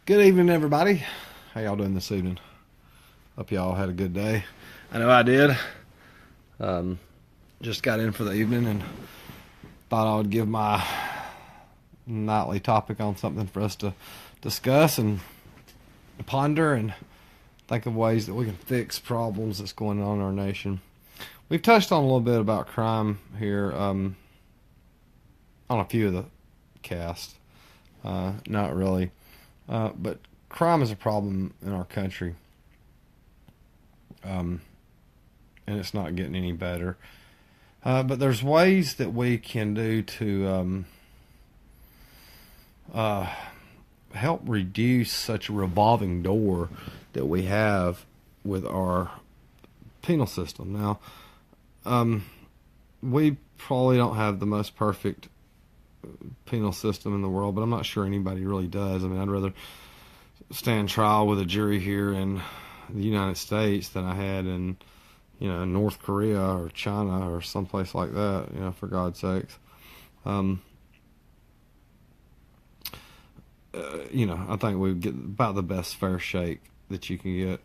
Good evening, everybody. How y'all doing this evening? Hope y'all had a good day. I know I did. Just got in for the evening and thought I would give my nightly topic on something for us to discuss and ponder and think of ways that we can fix problems that's going on in our nation. We've touched on a little bit about crime here on a few of the casts. Not really. But crime is a problem in our country. And it's not getting any better. But there's ways that we can do to help reduce such a revolving door that we have with our penal system. Now, we probably don't have the most perfect penal system in the world, but I'm not sure anybody really does. I mean, I'd rather stand trial with a jury here in the United States than I had in, North Korea or China or someplace like that, for God's sakes. I think we get about the best fair shake that you can get.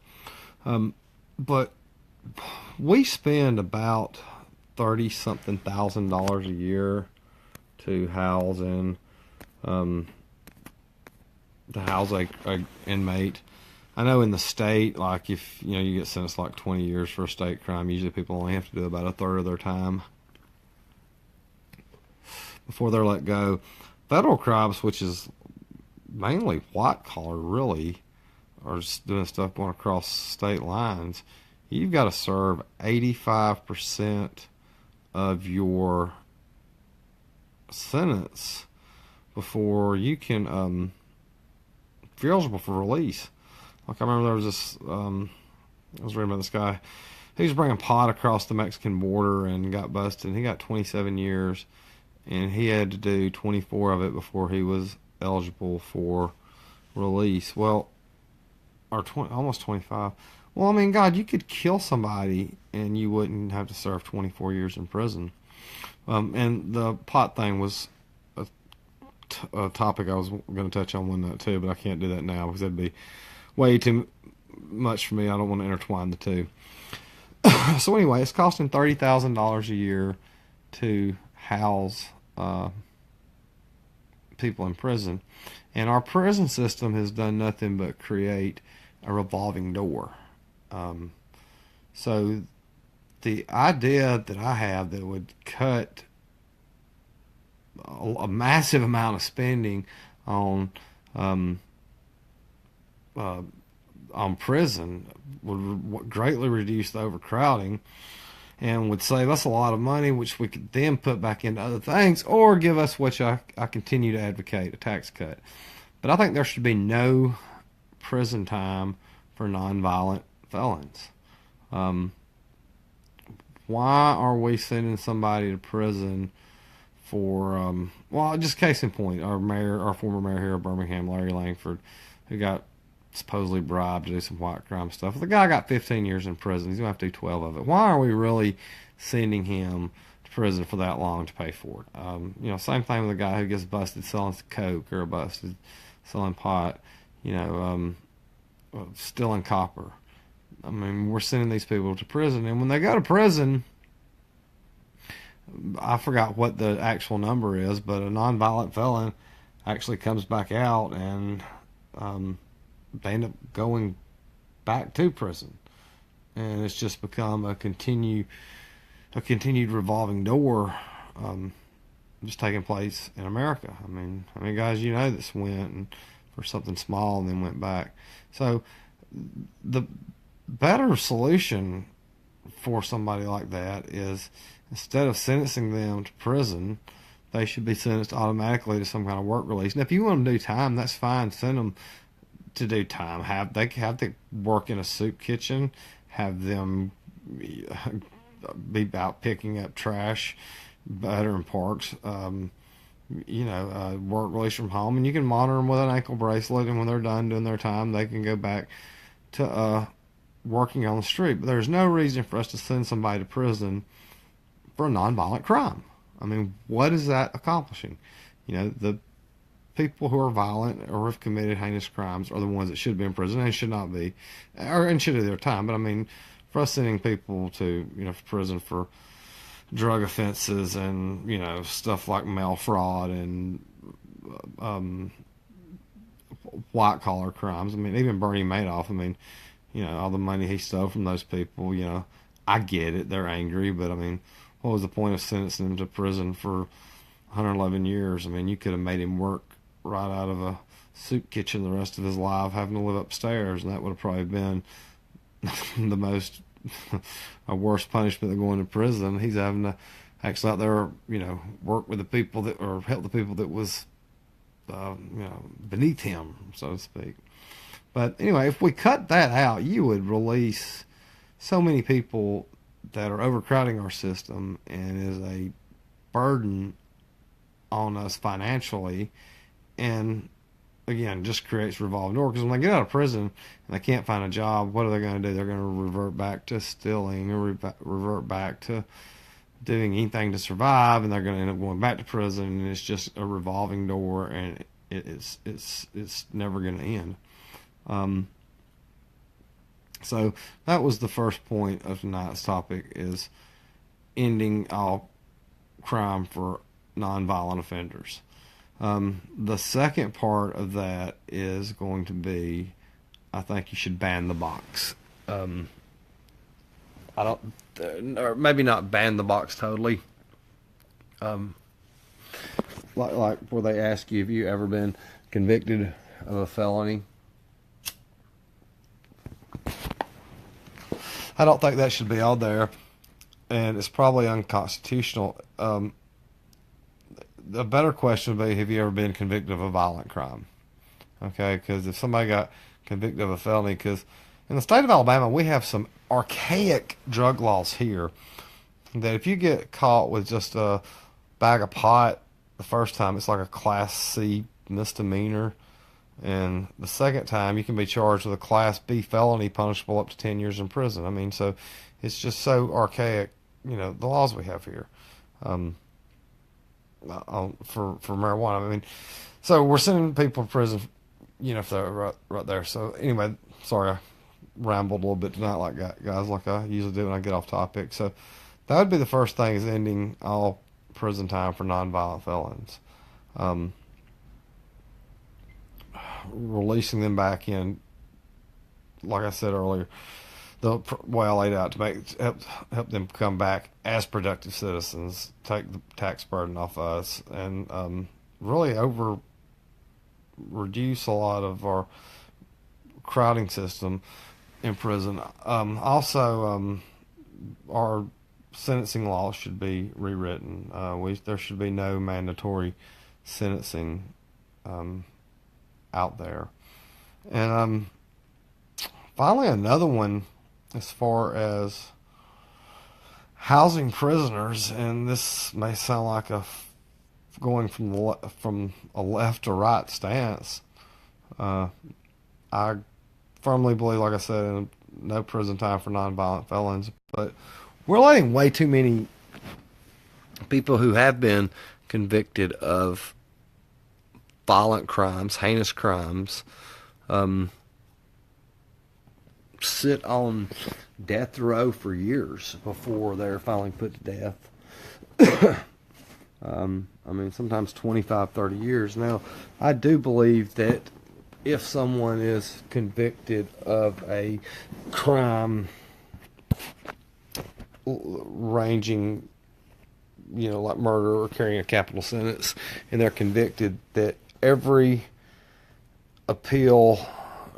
But we spend about $30-something thousand a year to house a inmate. I know in the state, like if you get sentenced like 20 years for a state crime, usually people only have to do about a third of their time before they're let go. Federal crimes, which is mainly white collar, really, or just doing stuff going across state lines, you've got to serve 85% of your sentence before you can if you're eligible for release. Like I remember there was this I was reading about this guy. He was bringing pot across the Mexican border and got busted, and he got 27 years, and he had to do 24 of it before he was eligible for release. Well, or almost 25. Well, I mean, God, you could kill somebody and you wouldn't have to serve 24 years in prison. And the pot thing was a topic I was going to touch on one night too, but I can't do that now because that'd be way too much for me. I don't want to intertwine the two. So anyway, it's costing $30,000 a year to house people in prison, and our prison system has done nothing but create a revolving door. So the idea that I have that would cut a massive amount of spending on prison would greatly reduce the overcrowding and would save us a lot of money, which we could then put back into other things or give us, which I continue to advocate, a tax cut. But I think there should be no prison time for nonviolent felons. Why are we sending somebody to prison for, just case in point, our former mayor here of Birmingham, Larry Langford, who got supposedly bribed to do some white crime stuff. The guy got 15 years in prison. He's going to have to do 12 of it. Why are we really sending him to prison for that long to pay for it? Same thing with the guy who gets busted selling coke or busted selling pot, stealing copper. I mean, we're sending these people to prison, and when they go to prison, I forgot what the actual number is, but a nonviolent felon actually comes back out, and they end up going back to prison, and it's just become a continued revolving door, just taking place in America. I mean, guys, this went for something small and then went back. So the better solution for somebody like that is, instead of sentencing them to prison, they should be sentenced automatically to some kind of work release. And if you want them to do time, that's fine. Send them to do time. They have to work in a soup kitchen. Have them be out picking up trash, better in parks. Work release from home, and you can monitor them with an ankle bracelet. And when they're done doing their time, they can go back to working on the street. But there's no reason for us to send somebody to prison for a nonviolent crime. I mean, what is that accomplishing? The people who are violent or have committed heinous crimes are the ones that should be in prison and should not be, and should do their time. But I mean, for us sending people to prison for drug offenses and stuff like mail fraud and um, white collar crimes. I mean, even Bernie Madoff. I mean, all the money he stole from those people. I get it; they're angry, but I mean, what was the point of sentencing him to prison for 111 years? I mean, you could have made him work right out of a soup kitchen the rest of his life, having to live upstairs, and that would have probably been the most a worse punishment than going to prison. He's having to actually out there, work with the people that, or help the people that was, beneath him, so to speak. But anyway, if we cut that out, you would release so many people that are overcrowding our system and is a burden on us financially, and again, just creates revolving door. Because when they get out of prison and they can't find a job, what are they going to do? They're going to revert back to stealing or revert back to doing anything to survive, and they're going to end up going back to prison, and it's just a revolving door, and it's never going to end. So that was the first point of tonight's topic, is ending all crime for nonviolent offenders. The second part of that is going to be, I think you should ban the box. I don't, or maybe not ban the box totally. Like where they ask you, have you ever been convicted of a felony? I don't think that should be on there, and it's probably unconstitutional. The better question would be, have you ever been convicted of a violent crime? Okay, because if somebody got convicted of a felony, because in the state of Alabama, we have some archaic drug laws here, that if you get caught with just a bag of pot the first time, it's like a Class C misdemeanor. And the second time, you can be charged with a Class B felony punishable up to 10 years in prison. I mean, so it's just so archaic, the laws we have here for marijuana. I mean, so we're sending people to prison, if they're right there. So anyway, sorry, I rambled a little bit tonight, like guys, like I usually do when I get off topic. So that would be the first thing, is ending all prison time for nonviolent felons. Releasing them back in, like I said earlier, the way I laid out, to help them come back as productive citizens, take the tax burden off us, and really reduce a lot of our crowding system in prison. Also, our sentencing laws should be rewritten. There should be no mandatory sentencing out there. And finally, another one, as far as housing prisoners, and this may sound like going from a left to right stance. I firmly believe, like I said, in no prison time for nonviolent felons, but we're letting way too many people who have been convicted of violent crimes, heinous crimes, sit on death row for years before they're finally put to death. I mean, sometimes 25, 30 years. Now, I do believe that if someone is convicted of a crime ranging, like murder or carrying a capital sentence, and they're convicted, that every appeal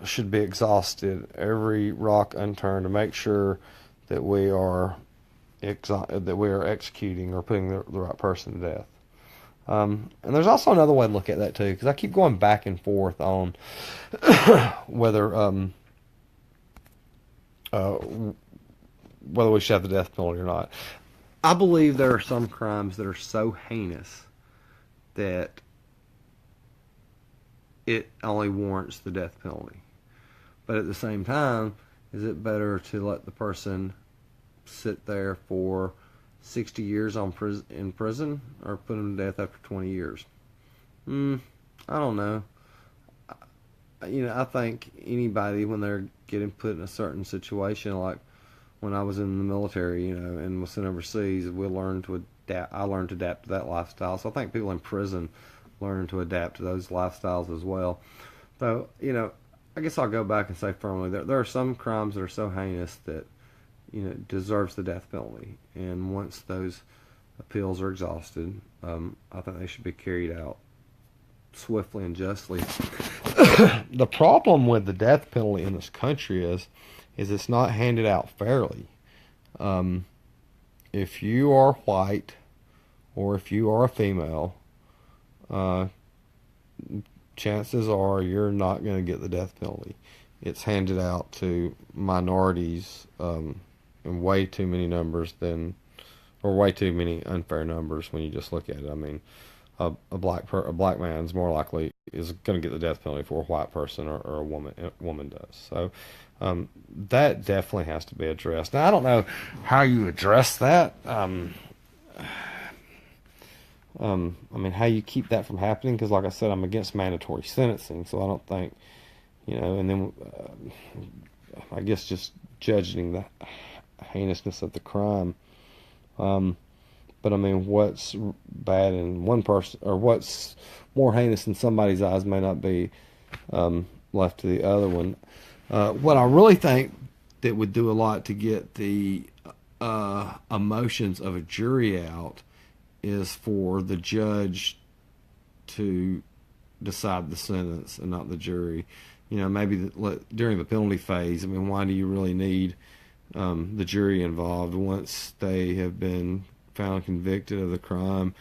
should be exhausted, every rock unturned, to make sure that we are executing or putting the right person to death. And there's also another way to look at that too, because I keep going back and forth on whether we should have the death penalty or not. I believe there are some crimes that are so heinous that it only warrants the death penalty. But at the same time, is it better to let the person sit there for 60 years in prison, or put them to death after 20 years? I don't know. I think anybody when they're getting put in a certain situation, like when I was in the military, and was sent overseas, we learned to adapt. I learned to adapt to that lifestyle. So I think people in prison learn to adapt to those lifestyles as well. So, I guess I'll go back and say firmly there are some crimes that are so heinous that deserves the death penalty. And once those appeals are exhausted, I think they should be carried out swiftly and justly. The problem with the death penalty in this country is it's not handed out fairly. Um, if you are white or if you are a female, uh, chances are you're not going to get the death penalty. It's handed out to minorities in way too many numbers or way too many unfair numbers when you just look at it. I mean, a black man's more likely is going to get the death penalty for a white person or a woman does. So that definitely has to be addressed. Now I don't know how you address that. I mean, how you keep that from happening? Because, like I said, I'm against mandatory sentencing, so I don't think, And then I guess just judging the heinousness of the crime. But I mean, what's bad in one person, or what's more heinous in somebody's eyes, may not be left to the other one. What I really think that would do a lot to get the emotions of a jury out is for the judge to decide the sentence and not the jury. Maybe during the penalty phase, I mean, why do you really need the jury involved once they have been found convicted of the crime?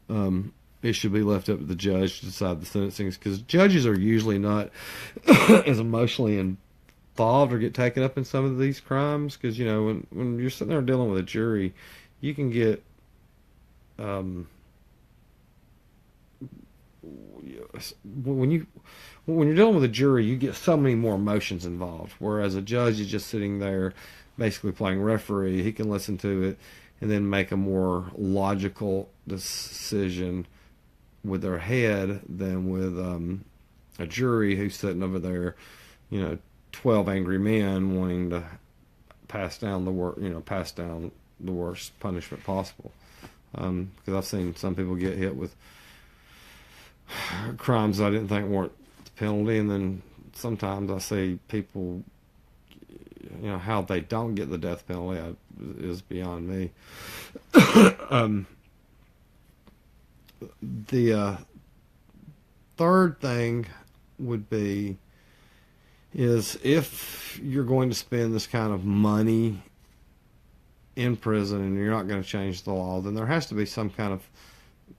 It should be left up to the judge to decide the sentencing, because judges are usually not as emotionally involved or get taken up in some of these crimes. Because when you're sitting there dealing with a jury, you can get when you're dealing with a jury, you get so many more emotions involved. Whereas a judge is just sitting there, basically playing referee. He can listen to it and then make a more logical decision with their head than with a jury who's sitting over there, 12 angry men wanting to pass down the worst punishment possible. Because I've seen some people get hit with crimes I didn't think weren't the penalty, and then sometimes I see people, how they don't get the death penalty is beyond me. The third thing would be is if you're going to spend this kind of money in prison and you're not going to change the law, then there has to be some kind of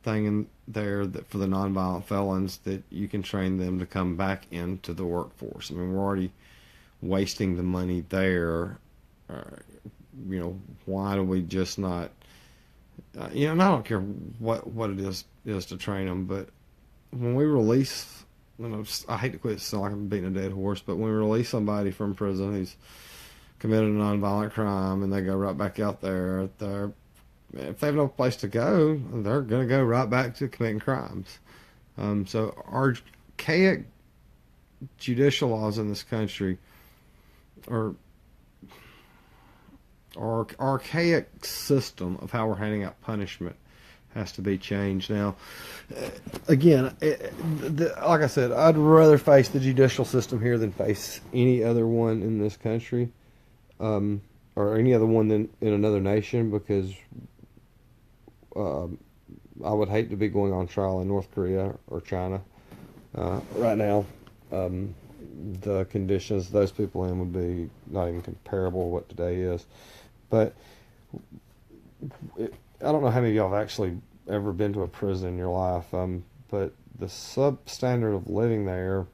thing in there that for the nonviolent felons that you can train them to come back into the workforce. I mean, we're already wasting the money there. Why do we just not? And I don't care what it is to train them, but when we release, I hate to quit, it's like I'm beating a dead horse, but when we release somebody from prison who's committed a nonviolent crime and they go right back out there, if they have no place to go, they're going to go right back to committing crimes. So archaic judicial laws in this country are our archaic system of how we're handing out punishment has to be changed. Now, again, like I said, I'd rather face the judicial system here than face any other one in this country, or any other one in another nation, because I would hate to be going on trial in North Korea or China right now. The conditions those people in would be not even comparable to what today is. But I don't know how many of y'all have actually ever been to a prison in your life, but the substandard of living there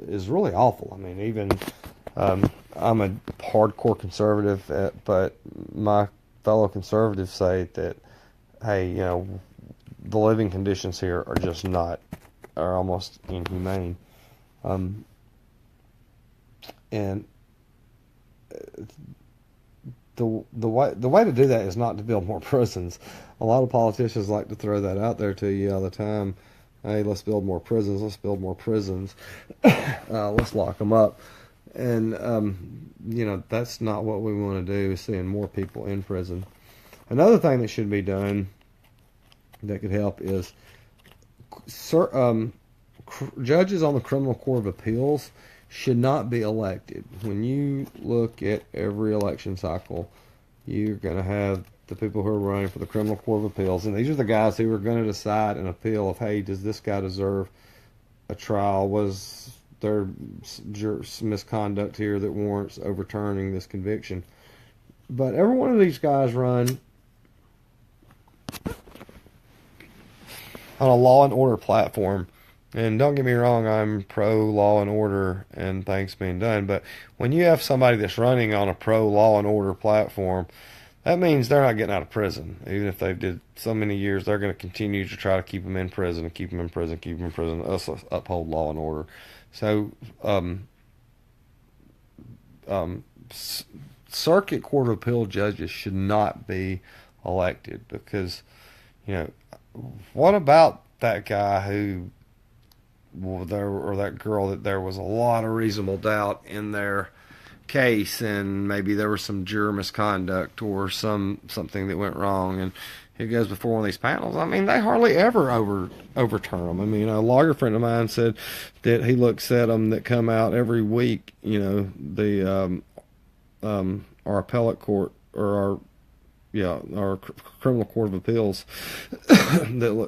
is really awful. I mean, even I'm a hardcore conservative, but my fellow conservatives say that, hey, the living conditions here are almost inhumane. And the way to do that is not to build more prisons. A lot of politicians like to throw that out there to you all the time. Hey, let's build more prisons. Let's build more prisons. Let's lock them up. And that's not what we want to do. Is seeing more people in prison. Another thing that should be done that could help is judges on the Criminal Court of Appeals should not be elected. When you look at every election cycle, you're going to have the people who are running for the Criminal Court of Appeals, and these are the guys who are going to decide an appeal of, hey, does this guy deserve a trial? Was there misconduct here that warrants overturning this conviction? But every one of these guys run on a law and order platform. And don't get me wrong, I'm pro law and order and things being done. But when you have somebody that's running on a pro law and order platform, that means they're not getting out of prison. Even if they've did so many years, they're going to continue to try to keep them in prison and keep them in prison, keep them in prison, us uphold law and order. So, Circuit Court of Appeal judges should not be elected because, what about that guy who, or that girl that there was a lot of reasonable doubt in their case, and maybe there was some juror misconduct or something that went wrong, and it goes before one of these panels. I mean, they hardly ever overturn them. I mean, a lawyer friend of mine said that he looks at them that come out every week. The our appellate court or our Criminal Court of Appeals,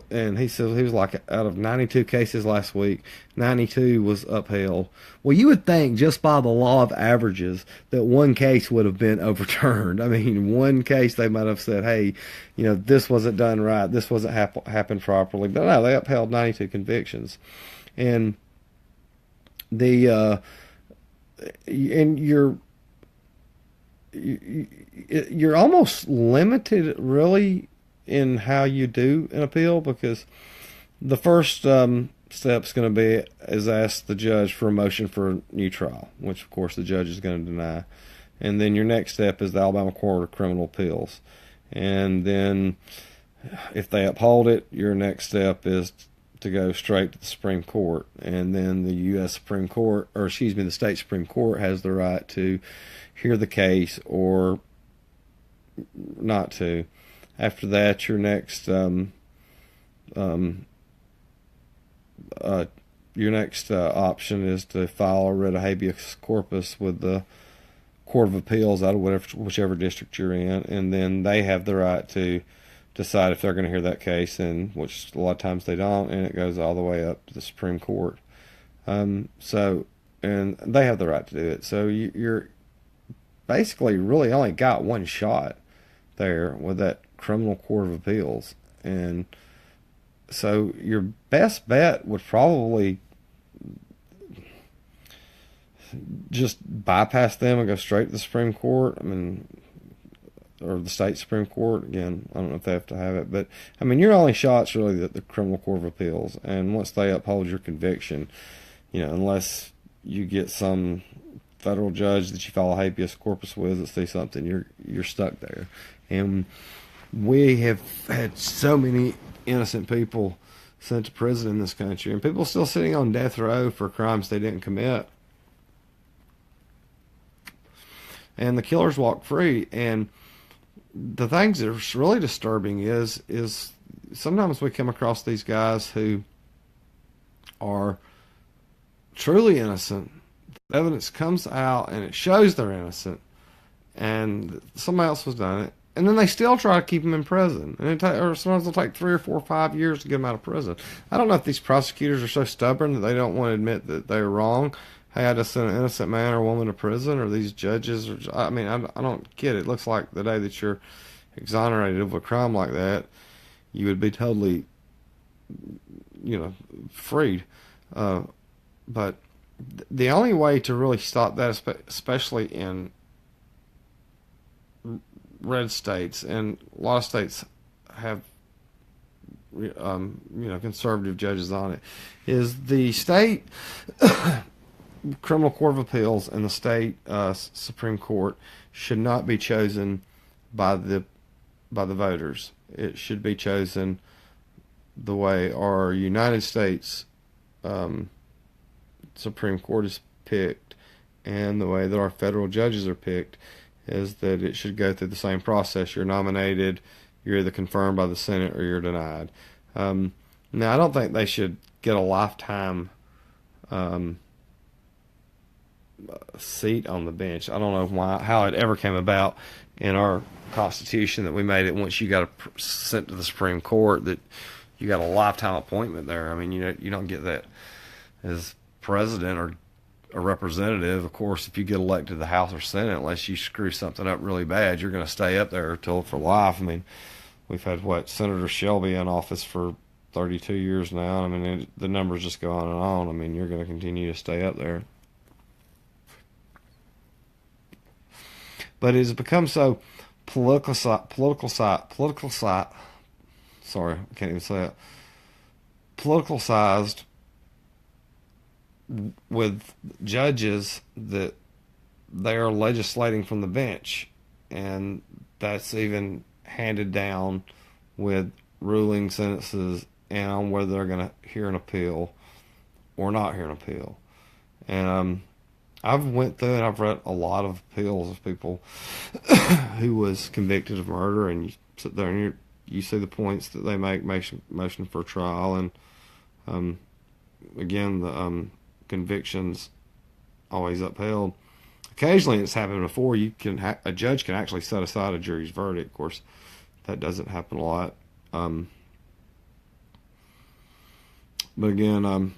and he said he was like, out of 92 cases last week, 92 was upheld. Well, you would think just by the law of averages that one case would have been overturned. I mean, one case they might have said, hey, this wasn't done right, this wasn't happened properly. But no, they upheld 92 convictions, and you're almost limited really in how you do an appeal, because the first step's going to be is ask the judge for a motion for a new trial, which of course the judge is going to deny, and then your next step is the Alabama Court of Criminal Appeals, and then if they uphold it, your next step is to go straight to the Supreme Court, and then the U.S. Supreme Court, or excuse me, the state Supreme Court has the right to hear the case or not to. After that, your next option is to file a writ of habeas corpus with the Court of Appeals out of whichever district you're in, and then they have the right to decide if they're going to hear that case, and which a lot of times they don't, and it goes all the way up to the Supreme Court. And they have the right to do it. So you're basically really only got one shot there with that Criminal Court of Appeals. And so your best bet would probably just bypass them and go straight to the Supreme Court. I mean, or the state Supreme Court. Again, I don't know if they have to have it, but I mean, your only shot's really the Criminal Court of Appeals. And once they uphold your conviction, unless you get some federal judge that you file a habeas corpus with that say something, you're stuck there. And we have had so many innocent people sent to prison in this country, and people still sitting on death row for crimes they didn't commit. And the killers walk free. And the things that are really disturbing is sometimes we come across these guys who are truly innocent. The evidence comes out and it shows they're innocent, and somebody else has done it, and then they still try to keep them in prison, and or sometimes it'll take 3 or 4 or 5 years to get them out of prison. I don't know if these prosecutors are so stubborn that they don't want to admit that they're wrong. Hey, I just sent an innocent man or woman to prison, or these judges, I don't get it. It looks like the day that you're exonerated of a crime like that, you would be totally, freed. But the only way to really stop that, especially in red states, and a lot of states have conservative judges on it, is the state Criminal Court of Appeals and the state Supreme Court should not be chosen by the voters. It should be chosen the way our United States Supreme Court is picked and the way that our federal judges are picked is that it should go through the same process. You're nominated, you're either confirmed by the Senate or you're denied. Now, I don't think they should get a lifetime seat on the bench. I don't know how it ever came about in our Constitution that we made it once you got sent to the Supreme Court that you got a lifetime appointment there. I mean, you don't get that as president or a representative. Of course, if you get elected to the House or Senate, unless you screw something up really bad, you're going to stay up there for life. I mean, we've had Senator Shelby in office for 32 years now. I mean, the numbers just go on and on. I mean, you're going to continue to stay up there. But it has become so politicalized. Sorry, I can't even say it. Politicalized with judges that they are legislating from the bench, and that's even handed down with ruling sentences and on whether they're going to hear an appeal or not hear an appeal. And I've went through and I've read a lot of appeals of people who was convicted of murder, and you sit there and you see the points that they make, motion for trial, and again the convictions always upheld. Occasionally, it's happened before. A judge can actually set aside a jury's verdict. Of course, that doesn't happen a lot. But again, I'm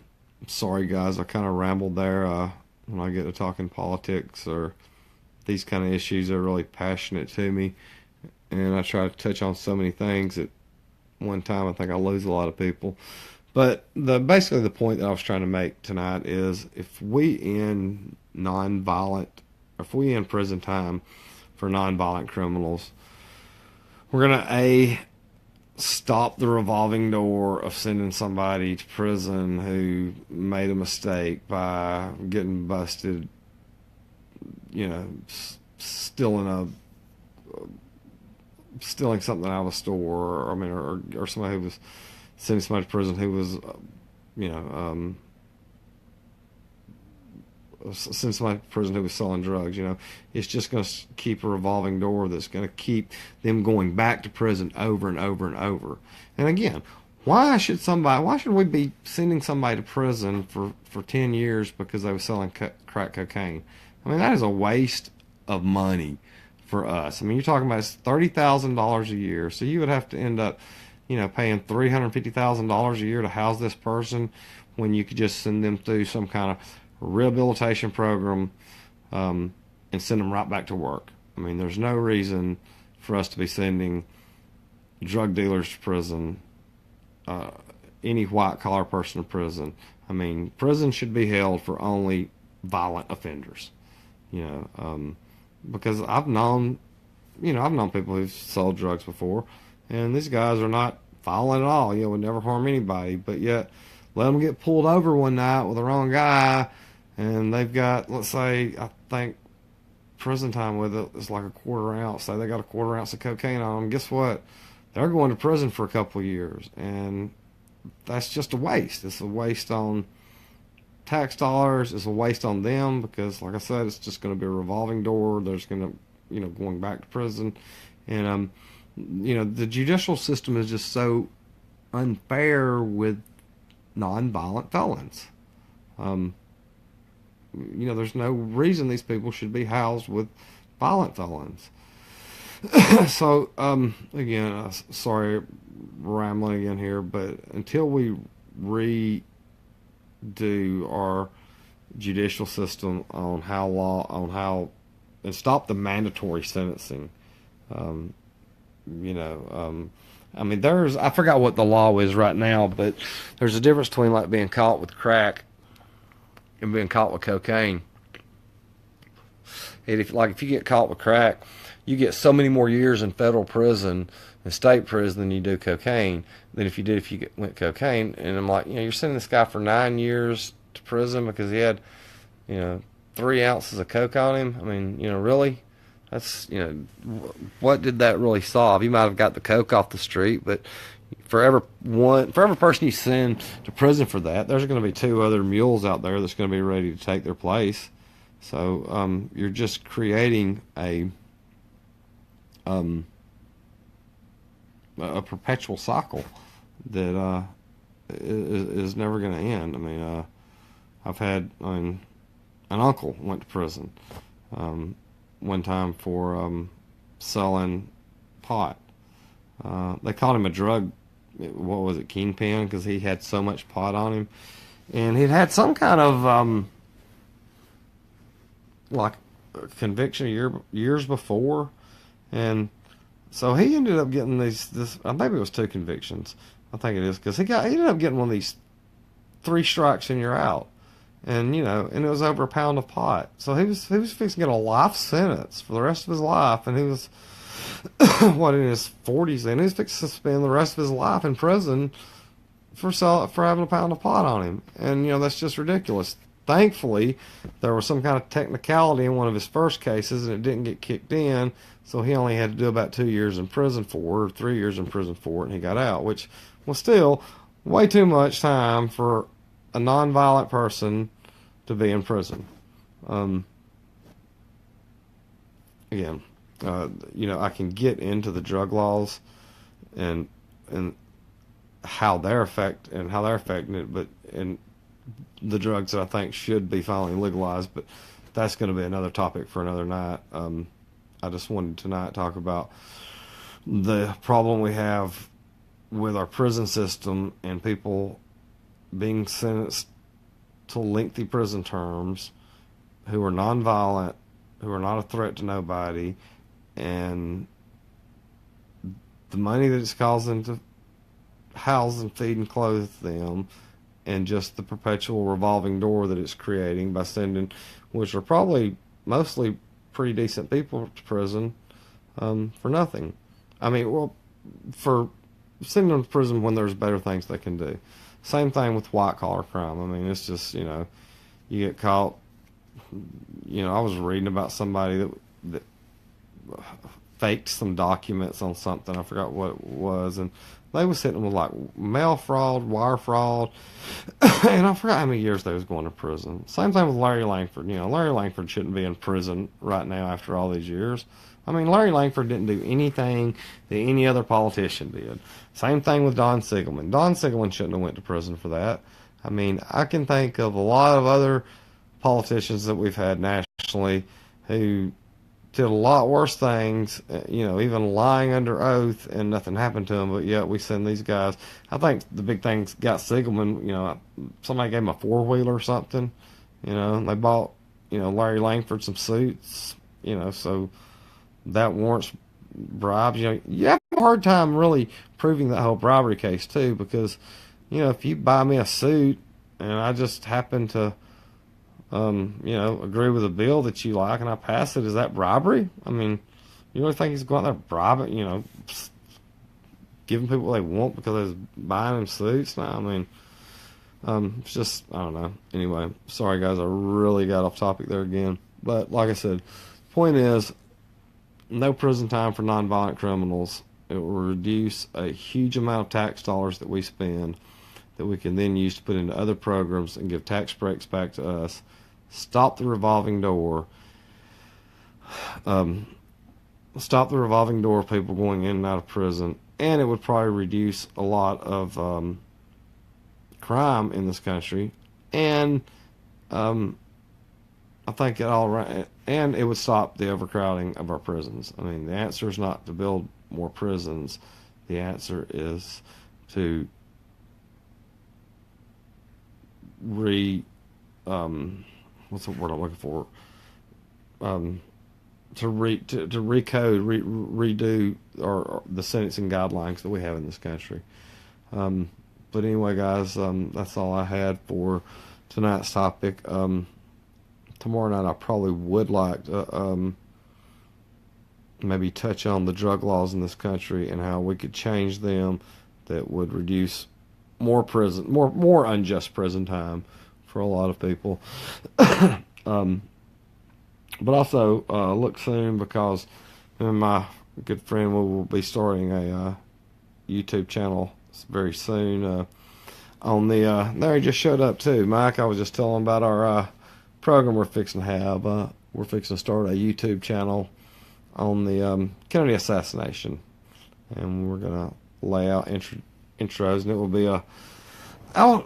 sorry, guys. I kind of rambled there. When I get to talking politics or these kind of issues, are really passionate to me, and I try to touch on so many things at one time. I think I lose a lot of people. But basically the point that I was trying to make tonight is if we end prison time for nonviolent criminals, we're going to stop the revolving door of sending somebody to prison who made a mistake by getting busted, stealing something out of a store, or somebody who was sending somebody to prison who was, send somebody to prison who was selling drugs. It's just going to keep a revolving door that's going to keep them going back to prison over and over and over. And again, why should we be sending somebody to prison for 10 years because they were selling crack cocaine? I mean, that is a waste of money for us. I mean, you're talking about $30,000 a year, so you would have to end up paying $350,000 a year to house this person when you could just send them through some kind of rehabilitation program and send them right back to work. I mean, there's no reason for us to be sending drug dealers to prison, any white-collar person to prison. I mean, prison should be held for only violent offenders, because I've known people who've sold drugs before, and these guys are not violent at all, would never harm anybody, but yet let them get pulled over one night with the wrong guy, and they've got, let's say, I think prison time with it is like a quarter ounce. Say they got a quarter ounce of cocaine on them. Guess what? They're going to prison for a couple of years, and that's just a waste. It's a waste on tax dollars. It's a waste on them because, like I said, it's just going to be a revolving door. They're just going to, going back to prison, and the judicial system is just so unfair with nonviolent felons. There's no reason these people should be housed with violent felons. So, again, sorry, rambling again here, but until we redo our judicial system on and stop the mandatory sentencing, I forgot what the law is right now, but there's a difference between like being caught with crack and being caught with cocaine. And if you get caught with crack, you get so many more years in federal prison and state prison than you do cocaine than if you went cocaine. And I'm like, you're sending this guy for 9 years to prison because he had, 3 ounces of coke on him. I mean, really? That's, what did that really solve? He might have got the coke off the street, but, For every person you send to prison for that, there's going to be two other mules out there that's going to be ready to take their place. So you're just creating um, a perpetual cycle that is never going to end. I mean, an uncle went to prison one time for selling pot. They called him a drug, what was it, Kingpin, because he had so much pot on him. And he'd had some kind of, like, conviction years before. And so he ended up getting maybe it was two convictions. I think it is, because he ended up getting one of these 3 strikes and you're out. And, and it was over a pound of pot. So he was fixing to get a life sentence for the rest of his life. And he was, in his 40s, and he was fixing to spend the rest of his life in prison for having a pound of pot on him. And, that's just ridiculous. Thankfully, there was some kind of technicality in one of his first cases, and it didn't get kicked in. So he only had to do about 2 years in prison for it, or 3 years in prison for it, and he got out, which was still way too much time for a non-violent person to be in prison. Again, I can get into the drug laws and how they're affecting it, but and the drugs that I think should be finally legalized, but that's going to be another topic for another night. I just wanted tonight to talk about the problem we have with our prison system and people being sentenced to lengthy prison terms who are nonviolent, who are not a threat to nobody, and the money that it's causing to house and feed and clothe them, and just the perpetual revolving door that it's creating by sending, which are probably mostly pretty decent people to prison for nothing. I mean, well, for sending them to prison when there's better things they can do. Same thing with white-collar crime. I mean, it's just, you get caught. I was reading about somebody that faked some documents on something. I forgot what it was, and they was hitting them with like mail fraud, wire fraud, and I forgot how many years they was going to prison. Same thing with Larry Langford. Larry Langford shouldn't be in prison right now after all these years. I mean, Larry Langford didn't do anything that any other politician did. Same thing with Don Siegelman. Don Siegelman shouldn't have went to prison for that. I mean, I can think of a lot of other politicians that we've had nationally who did a lot worse things, even lying under oath, and nothing happened to them, but yet we send these guys. I think the big thing got Siegelman, somebody gave him a 4-wheeler or something, and they bought, Larry Langford some suits, so that warrants bribes. You have a hard time really proving that whole bribery case too, because, if you buy me a suit and I just happen to agree with a bill that you like and I pass it, is that bribery? I mean, you really think he's going out there bribing, giving people what they want because they was buying them suits? No, I mean, it's just, I don't know. Anyway, sorry guys, I really got off topic there again. But like I said, the point is, no prison time for nonviolent criminals. It will reduce a huge amount of tax dollars that we spend that we can then use to put into other programs and give tax breaks back to us. Stop the revolving door. Stop the revolving door of people going in and out of prison. And it would probably reduce a lot of crime in this country. And I think and it would stop the overcrowding of our prisons. I mean, the answer is not to build more prisons. The answer is to what's the word I'm looking for? To recode, redo or the sentencing guidelines that we have in this country. But anyway, guys, that's all I had for tonight's topic. Tomorrow night I probably would like to maybe touch on the drug laws in this country and how we could change them that would reduce more unjust prison time for a lot of people. But also look soon, because me and my good friend will be starting a YouTube channel very soon. There he just showed up too, Mike. I was just telling about our program we're fixing to have. We're fixing to start a YouTube channel on the Kennedy assassination, and we're gonna lay out intros, and it will be a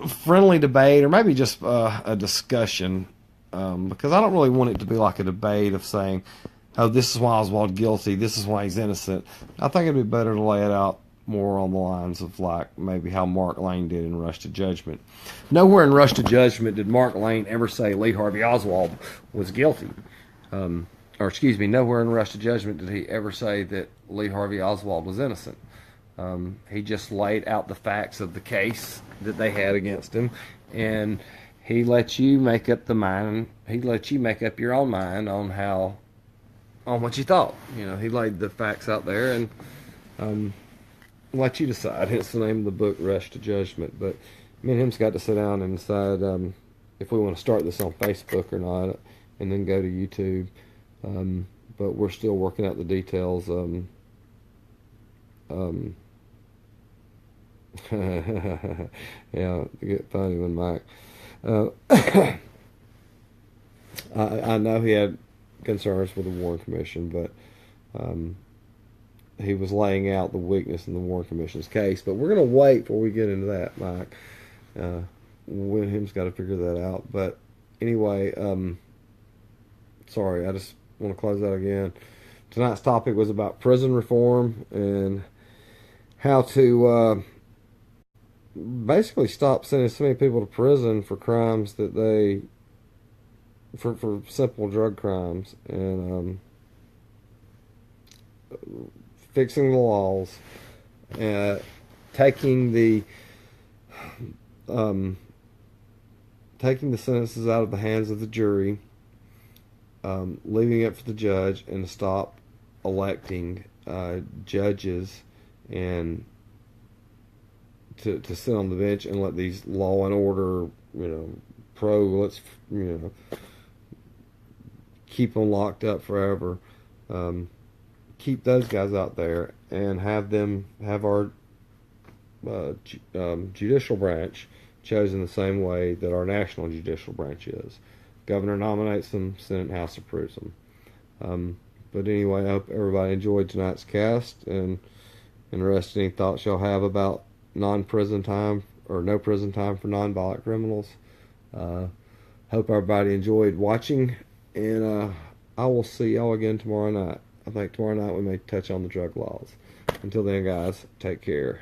friendly debate, or maybe just a discussion, because I don't really want it to be like a debate of saying, oh, this is why Oswald guilty, this is why he's innocent. I think it'd be better to lay it out more on the lines of like maybe how Mark Lane did in Rush to Judgment. Nowhere in Rush to Judgment did Mark Lane ever say Lee Harvey Oswald was guilty. Or excuse me, nowhere in Rush to Judgment did he ever say that Lee Harvey Oswald was innocent. He just laid out the facts of the case that they had against him, and he let you make up the mind. He let you make up your own mind on what you thought. You know, he laid the facts out there and let you decide. It's the name of the book, Rush to Judgment. But me and him's got to sit down and decide if we want to start this on Facebook or not, and then go to YouTube. But we're still working out the details. Yeah, get funny when Mike. I know he had concerns with the Warren Commission, but he was laying out the weakness in the Warren Commission's case. But we're going to wait before we get into that, Mike. Him's got to figure that out. But anyway, sorry, I just want to close that again. Tonight's topic was about prison reform and how to basically stop sending so many people to prison for crimes that for simple drug crimes, and fixing the laws, taking the sentences out of the hands of the jury, leaving it for the judge, and stop electing judges and to sit on the bench and let these law and order, let's keep them locked up forever. Keep those guys out there and have our judicial branch chosen the same way that our national judicial branch is. Governor nominates them, Senate and House approves them. But anyway, I hope everybody enjoyed tonight's cast, and interested any thoughts y'all have about non-prison time or no prison time for non-violent criminals. Hope everybody enjoyed watching, and I will see y'all again tomorrow night. I think tomorrow night we may touch on the drug laws. Until then, guys, take care.